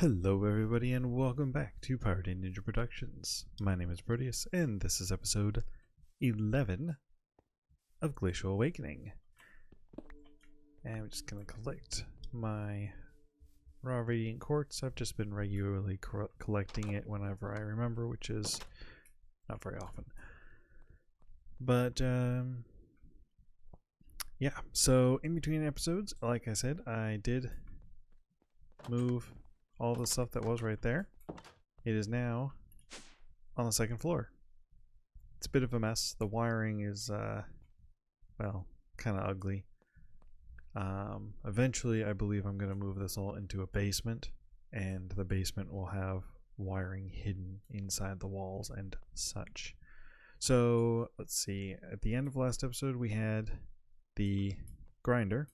Hello everybody and welcome back to PiratedNinja Productions. My name is Proteus and this is episode 11 of Glacial Awakening. And I'm just going to collect my raw radiant quartz. I've just been regularly collecting it whenever I remember, which is not very often. But yeah, so in between episodes, like I said, I did move all the stuff that was right there. It is now on the second floor. It's a bit of a mess. The wiring is well, kind of ugly. Eventually I believe I'm going to move this all into a basement, and the basement will have wiring hidden inside the walls and such. So let's see, at the end of last episode we had the grinder,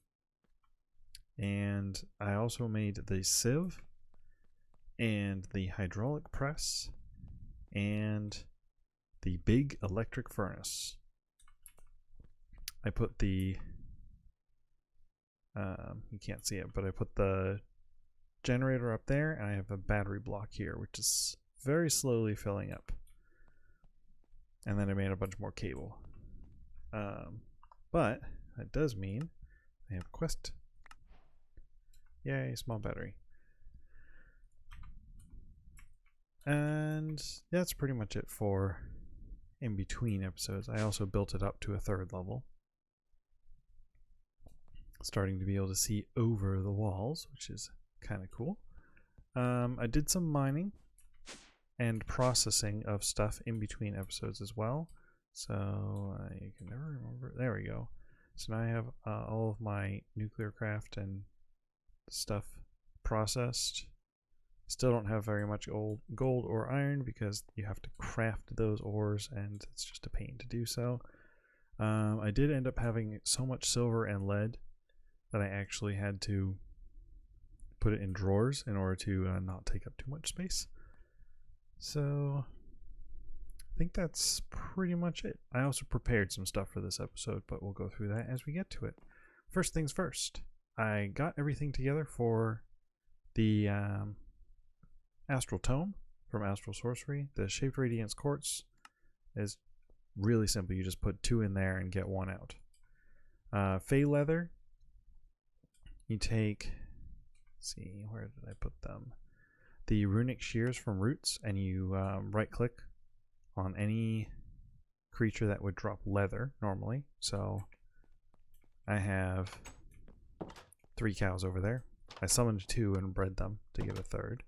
and I also made the sieve and the hydraulic press and the big electric furnace. I put the you can't see it, but I put the generator up there, and I have a battery block here which is very slowly filling up, and then I made a bunch more cable. But that does mean I have a quest. Yay, small battery. And that's pretty much it for in between episodes. I also built it up to a third level, starting to be able to see over the walls, which is kind of cool. I did some mining and processing of stuff in between episodes as well, so I can never remember. There we go. So now I have all of my nuclear craft and stuff processed. Still don't have very much gold or iron because you have to craft those ores, and it's just a pain to do so. I did end up having so much silver and lead that I actually had to put it in drawers in order to not take up too much space. So I think that's pretty much it. I also prepared some stuff for this episode, but we'll go through that as we get to it. First things first, I got everything together for the Astral Tome from Astral Sorcery. The Shaped Radiance Quartz is really simple. You just put 2 in there and get 1 out. Fey Leather, you take, let's see, where did I put them? The Runic Shears from Roots, and you right click on any creature that would drop leather normally. So I have 3 cows over there. I summoned 2 and bred them to get a third.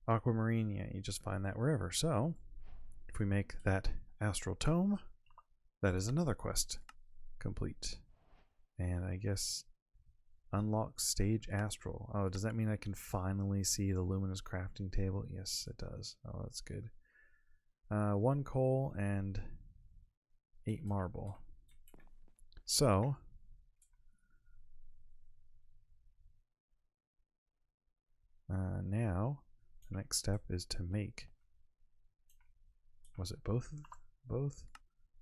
Aquamarine, yeah, you just find that wherever. So if we make that Astral Tome, that is another quest complete. And I guess unlock stage astral. Oh, does that mean I can finally see the luminous crafting table? Yes, it does. Oh, that's good. 1 coal and 8 marble. So now the next step is to make, was it both?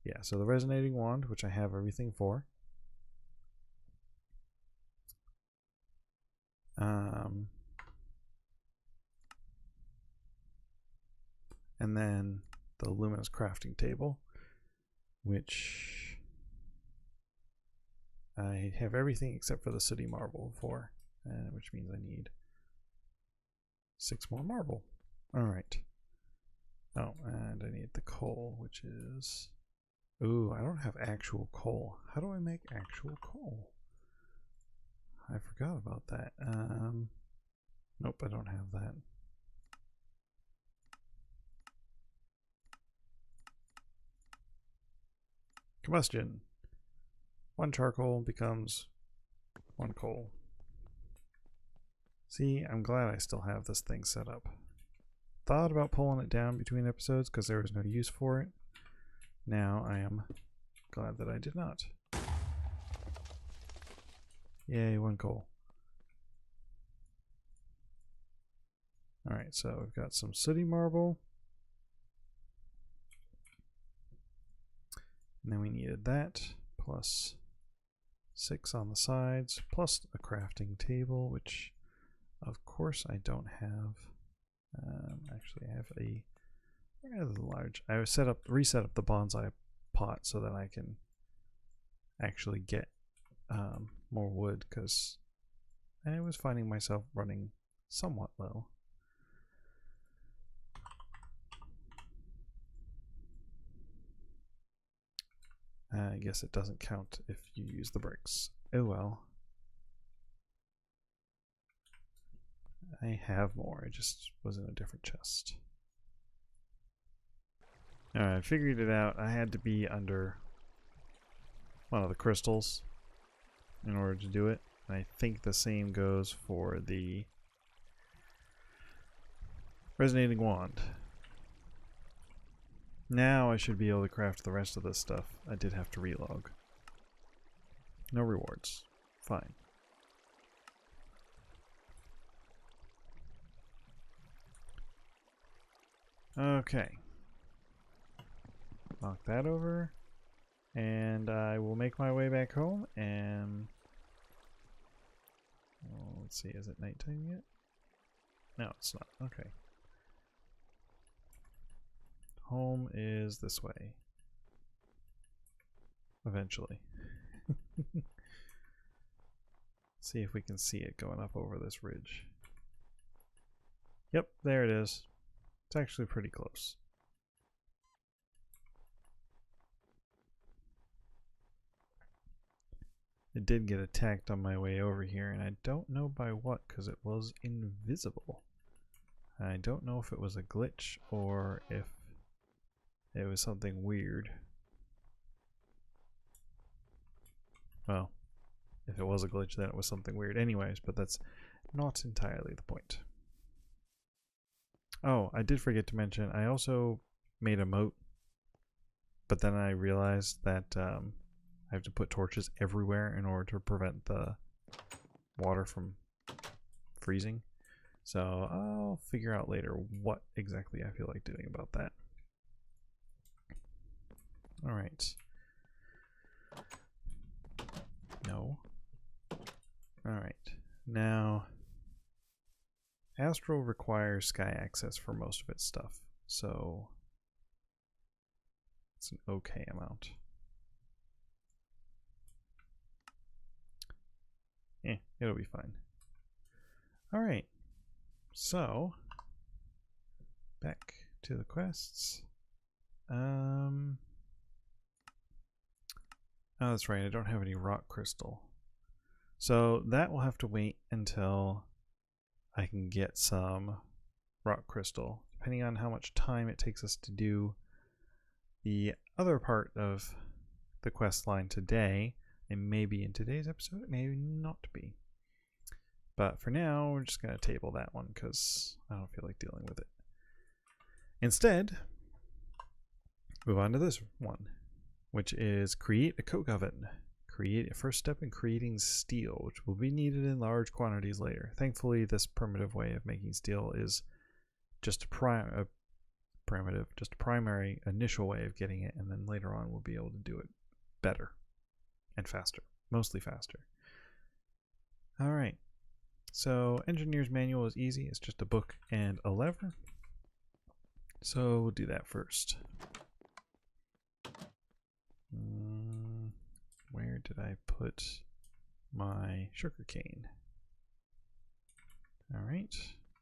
Yeah, so the resonating wand, which I have everything for. And then the luminous crafting table, which I have everything except for the sooty marble for, which means I need 6 more marble. Alright. Oh, and I need the coal, which is... Ooh, I don't have actual coal. How do I make actual coal? I forgot about that. Nope, I don't have that. Combustion. 1 charcoal becomes 1 coal. See, I'm glad I still have this thing set up. Thought about pulling it down between episodes because there was no use for it. Now I am glad that I did not. Yay, 1 coal. Alright, so we've got some sooty marble. And then we needed that plus 6 on the sides, plus a crafting table, which of course I don't have. Actually, I have a rather large. I reset up the bonsai pot so that I can actually get more wood, because I was finding myself running somewhat low. I guess it doesn't count if you use the bricks. Oh well. I have more, I just was in a different chest. Alright, I figured it out. I had to be under one of the crystals in order to do it. And I think the same goes for the resonating wand. Now I should be able to craft the rest of this stuff. I did have to relog. No rewards. Fine. Okay. Knock that over. And I will make my way back home and... Oh, let's see, is it nighttime yet? No, it's not. Okay. Home is this way. Eventually. See if we can see it going up over this ridge. Yep, there it is. It's actually pretty close. It did get attacked on my way over here, and I don't know by what, because it was invisible. I don't know if it was a glitch or if it was something weird. Well, if it was a glitch, then it was something weird anyways, but that's not entirely the point. Oh, I did forget to mention, I also made a moat, but then I realized that I have to put torches everywhere in order to prevent the water from freezing. So I'll figure out later what exactly I feel like doing about that. Alright. No. Alright. Now, Astral requires sky access for most of its stuff, so it's an okay amount. It'll be fine. Alright. So, back to the quests. Oh, that's right, I don't have any rock crystal. So that will have to wait until I can get some rock crystal, depending on how much time it takes us to do the other part of the quest line today. It may be in today's episode, it may not be. But for now, we're just going to table that one because I don't feel like dealing with it. Instead, move on to this one, which is create a coke oven. Create a first step in creating steel, which will be needed in large quantities later. Thankfully, this primitive way of making steel is just a primary initial way of getting it, and then later on we'll be able to do it better and faster, mostly faster. All right. So engineer's manual is easy. It's just a book and a lever. So we'll do that first. Where did I put my sugar cane? All right.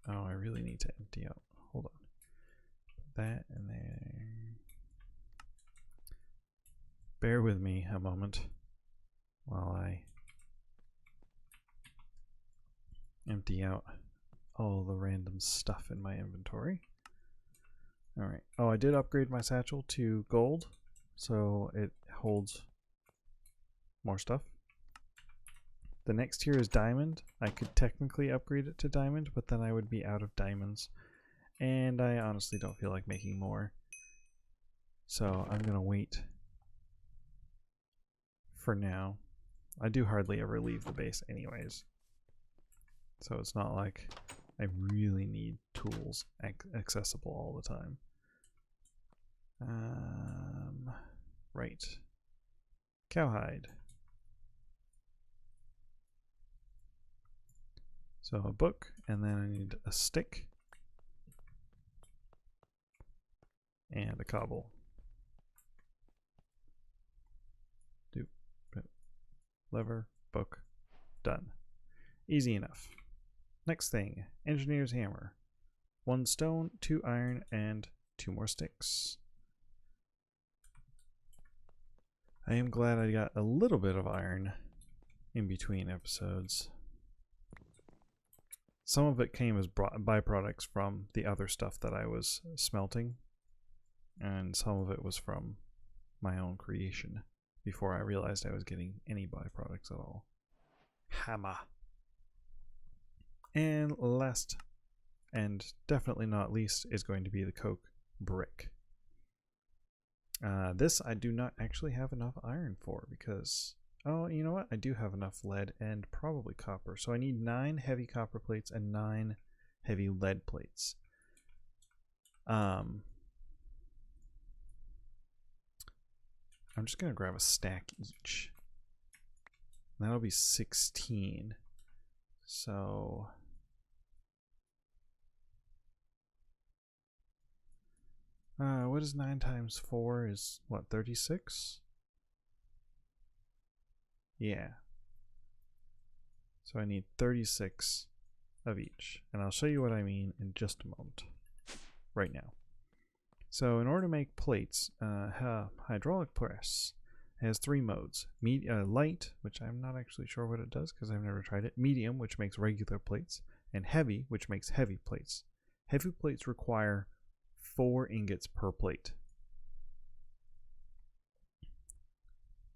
Oh, I really need to empty out. Hold on. Put that in there. Bear with me a moment while I empty out all the random stuff in my inventory. All right. Oh, I did upgrade my satchel to gold, so it holds more stuff. The next tier is diamond. I could technically upgrade it to diamond, but then I would be out of diamonds, and I honestly don't feel like making more. So I'm gonna wait for now. I do hardly ever leave the base anyways, so it's not like I really need tools accessible all the time. Right. Cowhide. So a book, and then I need a stick and a cobble. Lever, book, done. Easy enough. Next thing, engineer's hammer. 1 stone, 2 iron, and 2 more sticks. I am glad I got a little bit of iron in between episodes. Some of it came as byproducts from the other stuff that I was smelting, and some of it was from my own creation before I realized I was getting any byproducts at all. Hammer. And last, and definitely not least, is going to be the coke brick. This I do not actually have enough iron for because, oh, you know what? I do have enough lead and probably copper. So I need 9 heavy copper plates and 9 heavy lead plates. I'm just going to grab a stack each. That'll be 16. So what is 9 times 4 is what, 36? Yeah. So I need 36 of each. And I'll show you what I mean in just a moment. Right now. So in order to make plates, hydraulic press has 3 modes. Light, which I'm not actually sure what it does because I've never tried it. Medium, which makes regular plates. And heavy, which makes heavy plates. Heavy plates require 4 ingots per plate.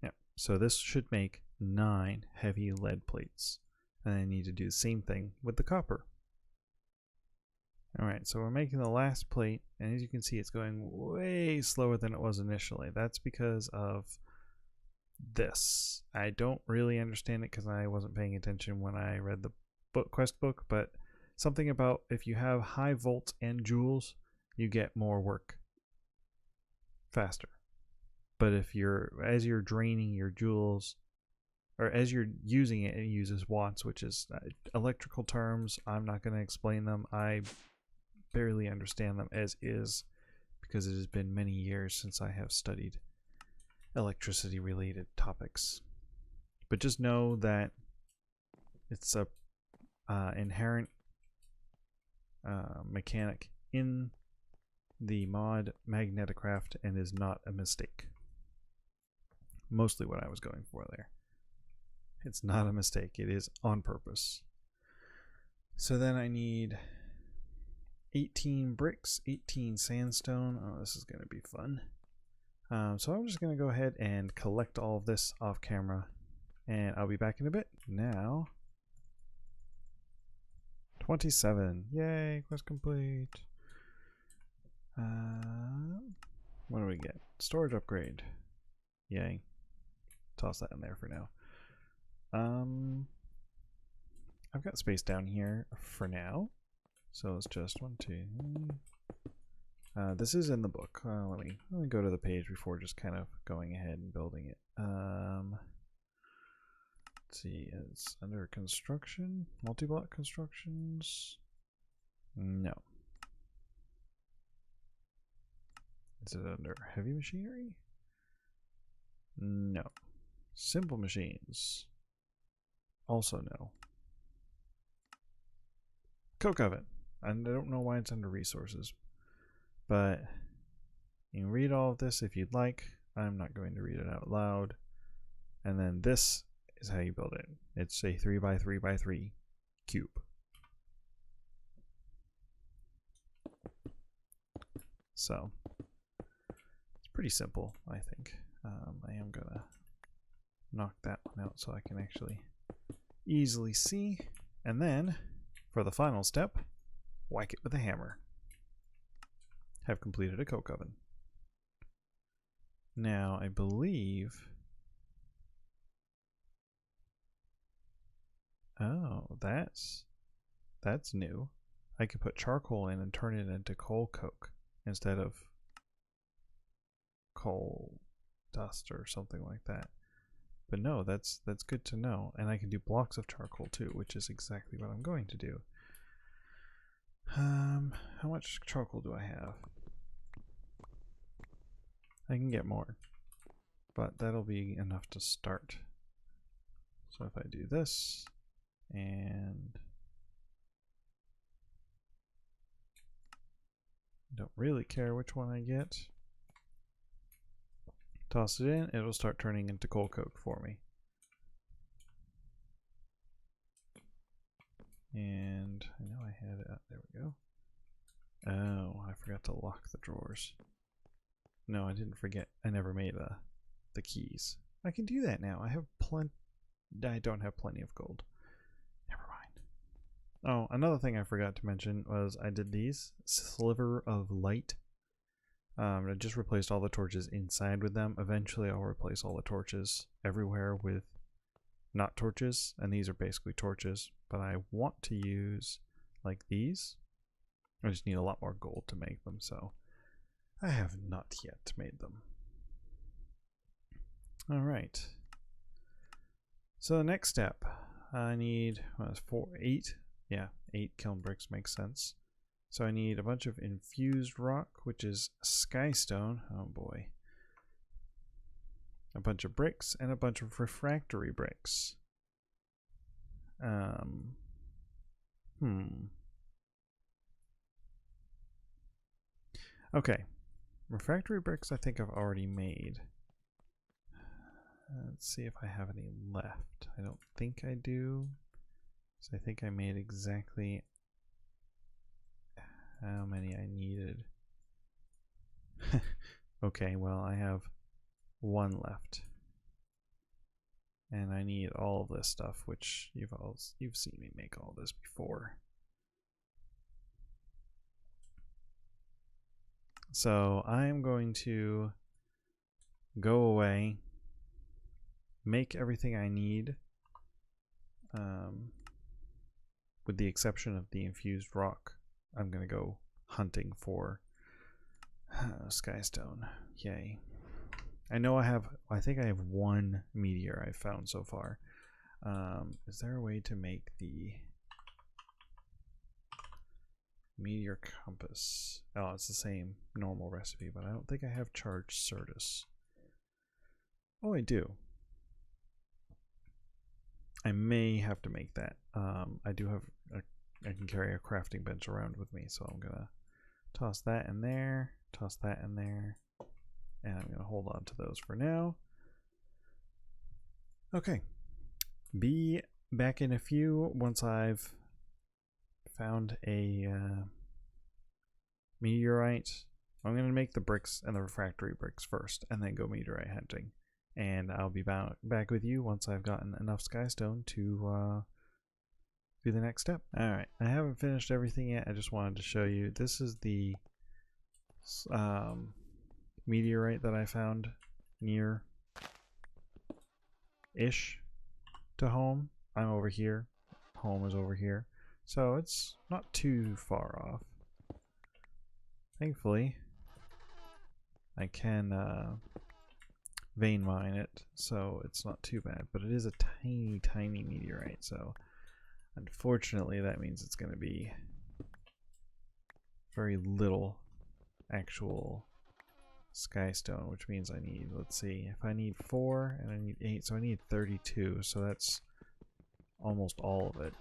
Yeah, so this should make 9 heavy lead plates. And I need to do the same thing with the copper. Alright, so we're making the last plate, and as you can see it's going way slower than it was initially. That's because of this. I don't really understand it because I wasn't paying attention when I read the quest book, but something about if you have high volts and joules, you get more work faster. But if as you're draining your joules, or as you're using it, it uses watts, which is electrical terms. I'm not going to explain them. I barely understand them as is because it has been many years since I have studied electricity related topics. But just know that it's a inherent mechanic in the mod Magneticraft and is not a mistake. Mostly what I was going for there. It's not a mistake, it is on purpose. So then I need 18 bricks, 18 sandstone. Oh, this is going to be fun. So I'm just going to go ahead and collect all of this off camera, and I'll be back in a bit. Now, 27. Yay, quest complete. What do we get? Storage upgrade. Yay. Toss that in there for now. I've got space down here for now. So it's just 1, 2. This is in the book. Let me go to the page before just kind of going ahead and building it. Let's see, it's under construction, multi-block constructions. No. Is it under heavy machinery? No. Simple machines. Also no. Coke oven. I don't know why it's under resources, but you can read all of this if you'd like. I'm not going to read it out loud. And then this is how you build it. It's a 3x3x3 cube. So it's pretty simple, I think. I am gonna knock that one out so I can actually easily see. And then for the final step, whack it with a hammer. Have completed a coke oven. Now I believe, oh, that's new. I could put charcoal in and turn it into coal coke instead of coal dust or something like that. But no, that's good to know. And I can do blocks of charcoal too, which is exactly what I'm going to do. How much charcoal do I have? I can get more, but that'll be enough to start. So if I do this and don't really care which one I get, toss it in, it'll start turning into coal coke for me. And I know I had it. There we go. Oh, I forgot to lock the drawers. No, I didn't forget. I never made the keys. I can do that now. I have plenty. I don't have plenty of gold. Never mind. Oh, another thing I forgot to mention was I did these sliver of light. I just replaced all the torches inside with them. Eventually, I'll replace all the torches everywhere with not torches, and these are basically torches. But I want to use like these. I just need a lot more gold to make them, so I have not yet made them. All right. So the next step, I need 8. Yeah, 8 kiln bricks makes sense. So I need a bunch of infused rock, which is skystone. Oh boy. A bunch of bricks and a bunch of refractory bricks. Okay. Refractory bricks I think I've already made. Let's see if I have any left. I don't think I do. So I think I made exactly how many I needed. Okay, well I have 1 left. And I need all of this stuff, which you've seen me make all this before. So I'm going to go away, make everything I need, with the exception of the infused rock. I'm going to go hunting for skystone. Yay. I know I think I have 1 meteor I've found so far. Is there a way to make the meteor compass? Oh, it's the same normal recipe, but I don't think I have charged Certus. Oh, I do. I may have to make that. I do have I can carry a crafting bench around with me, so I'm gonna toss that in there, toss that in there, and I'm gonna hold on to those for now. Okay, be back in a few once I've found a meteorite. I'm gonna make the bricks and the refractory bricks first, and then go meteorite hunting. And I'll be back with you once I've gotten enough skystone to do the next step. Alright, I haven't finished everything yet. I just wanted to show you. This is the meteorite that I found near-ish to home. I'm over here. Home is over here. So it's not too far off. Thankfully, I can vein mine it, so it's not too bad, but it is a tiny meteorite, so unfortunately that means it's going to be very little actual skystone, which means I need, let's see, if I need 4 and I need 8, so I need 32, so that's almost all of it.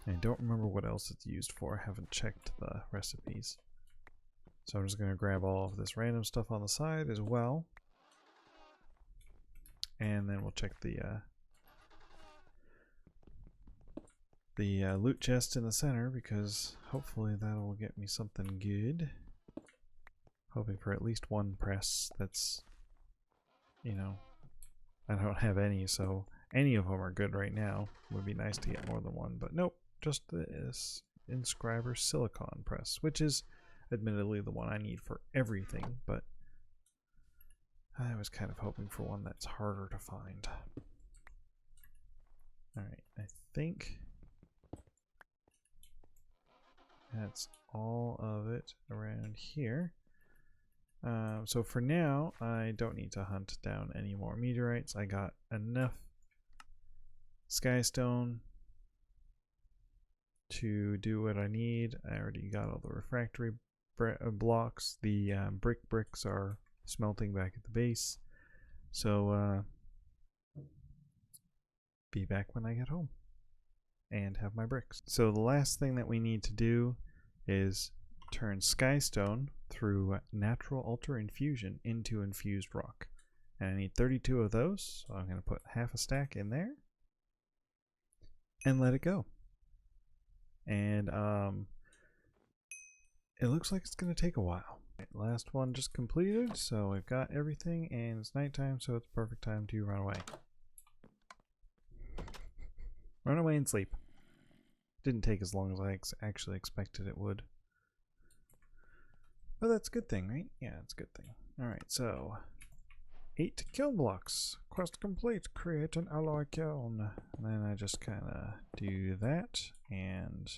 I don't remember what else it's used for. I haven't checked the recipes, so I'm just going to grab all of this random stuff on the side as well. And then we'll check the loot chest in the center, because hopefully that'll get me something good. Hoping for at least 1 press. That's, you know, I don't have any, so any of them are good right now. Would be nice to get more than 1, but nope, just this inscriber silicon press, which is admittedly the one I need for everything, but I was kind of hoping for one that's harder to find. Alright, I think that's all of it around here. So for now, I don't need to hunt down any more meteorites. I got enough skystone to do what I need. I already got all the refractory blocks. The bricks are smelting back at the base. So be back when I get home and have my bricks. So the last thing that we need to do is turn skystone through natural alter infusion into infused rock. And I need 32 of those, so I'm going to put half a stack in there and let it go. And it looks like it's going to take a while. Last one just completed, so we've got everything, and it's nighttime, so it's perfect time to run away. Run away and sleep. Didn't take as long as I actually expected it would. But that's a good thing, right? Yeah, it's a good thing. Alright, so 8 kiln blocks. Quest complete. Create an alloy kiln. And then I just kind of do that, and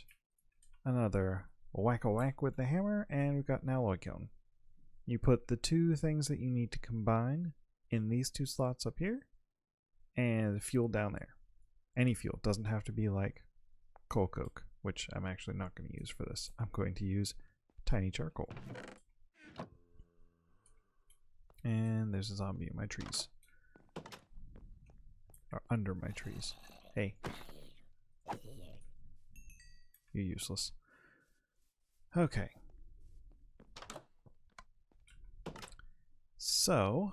another whack-a-whack with the hammer, and we've got an alloy kiln. You put the two things that you need to combine in these two slots up here, and the fuel down there. Any fuel. Doesn't have to be like coal coke, which I'm actually not going to use for this. I'm going to use tiny charcoal. And there's a zombie in my trees. Or under my trees. Hey. You're useless. Okay. So,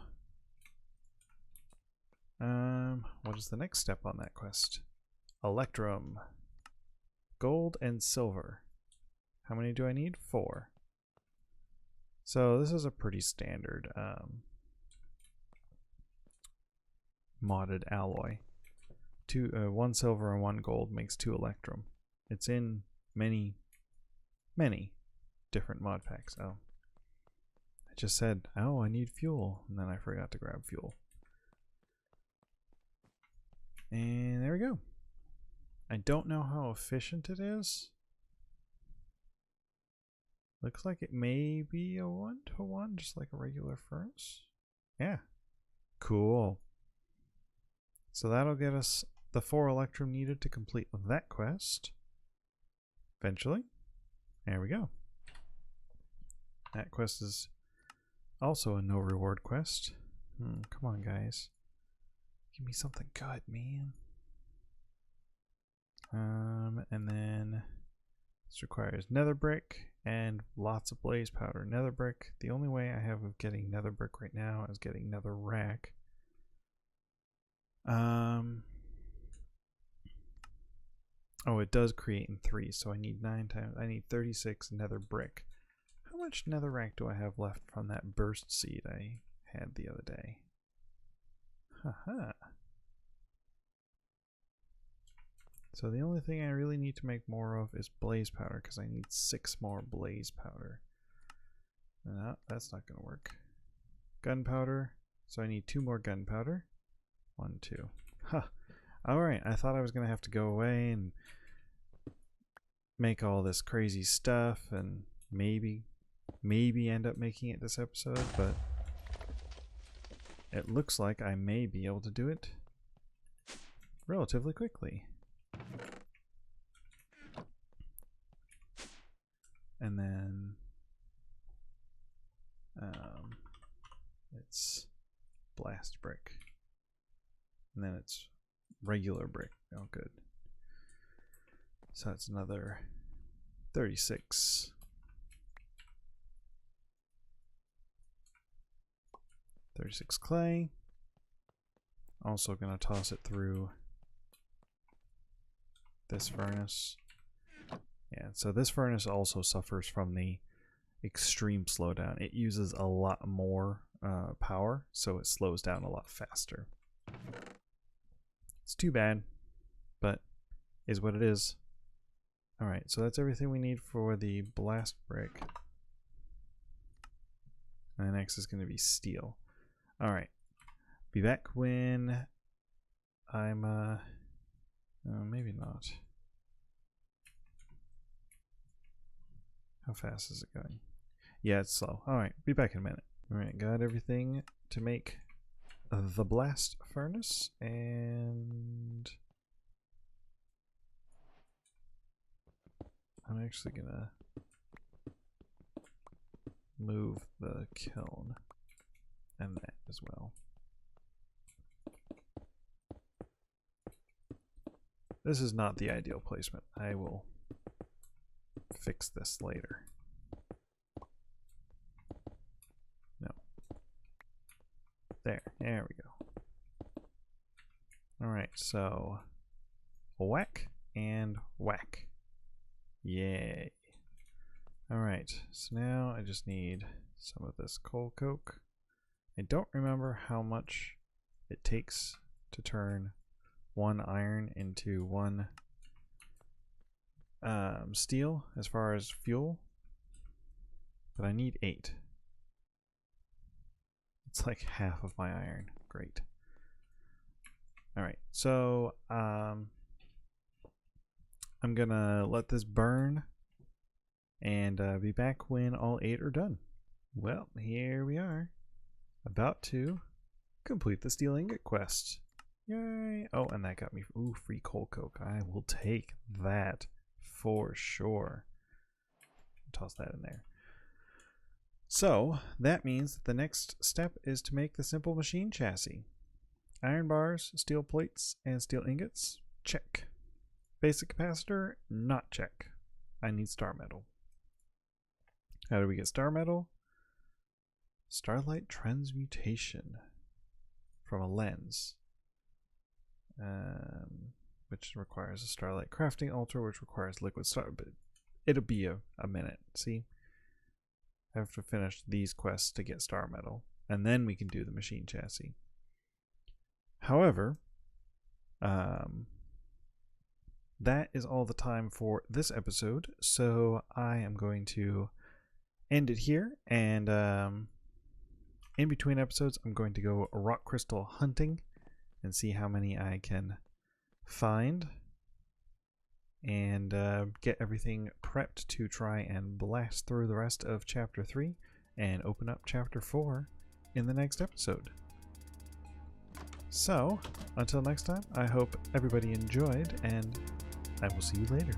what is the next step on that quest? Electrum. Gold and silver. How many do I need? 4. So this is a pretty standard modded alloy. 1 silver and 1 gold makes 2 electrum. It's in many different mod packs. Oh, I just said, oh, I need fuel, and then I forgot to grab fuel. And there we go. I don't know how efficient it is. Looks like it may be a 1-to-1, just like a regular furnace. Yeah. Cool. So that'll get us the 4 electrum needed to complete that quest. Eventually. There we go. That quest is also a no reward quest. Come on, guys. Give me something good, man. And then this requires nether brick and lots of blaze powder. Nether brick, the only way I have of getting nether brick right now is getting nether rack. Oh, it does create in 3, so I need 9 times. I need 36 nether brick. How much nether rack do I have left from that burst seed I had the other day? Haha. So the only thing I really need to make more of is blaze powder, because I need 6 more blaze powder. No, that's not going to work. Gunpowder. So I need 2 more gunpowder. 1, 2. Huh. Alright, I thought I was going to have to go away and make all this crazy stuff and maybe end up making it this episode, but it looks like I may be able to do it relatively quickly. And then it's blast brick. And then it's regular brick. Oh, good. So that's another 36. 36 clay. Also going to toss it through this furnace. Yeah, so this furnace also suffers from the extreme slowdown. It uses a lot more power, so it slows down a lot faster. It's too bad, but is what it is. Alright, so that's everything we need for the blast brick. And the next is going to be steel. Alright, be back when I'm, maybe not. How fast is it going? Yeah, it's slow. Alright, be back in a minute. Alright, got everything to make the blast furnace, and I'm actually gonna move the kiln and that as well. This is not the ideal placement. I will fix this later. No. There we go. Alright, so whack and whack. Yay. Alright, so now I just need some of this coal coke. I don't remember how much it takes to turn one iron into one steel as far as fuel, but I need 8. It's like half of my iron. Great. Alright, so I'm gonna let this burn and be back when all 8 are done. Well, here we are, about to complete the steel ingot quest. Yay! Oh, and that got me free coal coke. I will take that for sure. Toss that in there. So that means that the next step is to make the simple machine chassis. Iron bars, steel plates, and steel ingots. Check. Basic capacitor, not check. I need star metal. How do we get star metal? Starlight transmutation from a lens, which requires a starlight crafting altar, which requires liquid star, but it'll be a minute. See, I have to finish these quests to get star metal, and then we can do the machine chassis. However, that is all the time for this episode, so I am going to end it here, and in between episodes I'm going to go rock crystal hunting and see how many I can find, and get everything prepped to try and blast through the rest of chapter 3 and open up chapter 4 in the next episode. So until next time, I hope everybody enjoyed, and I will see you later.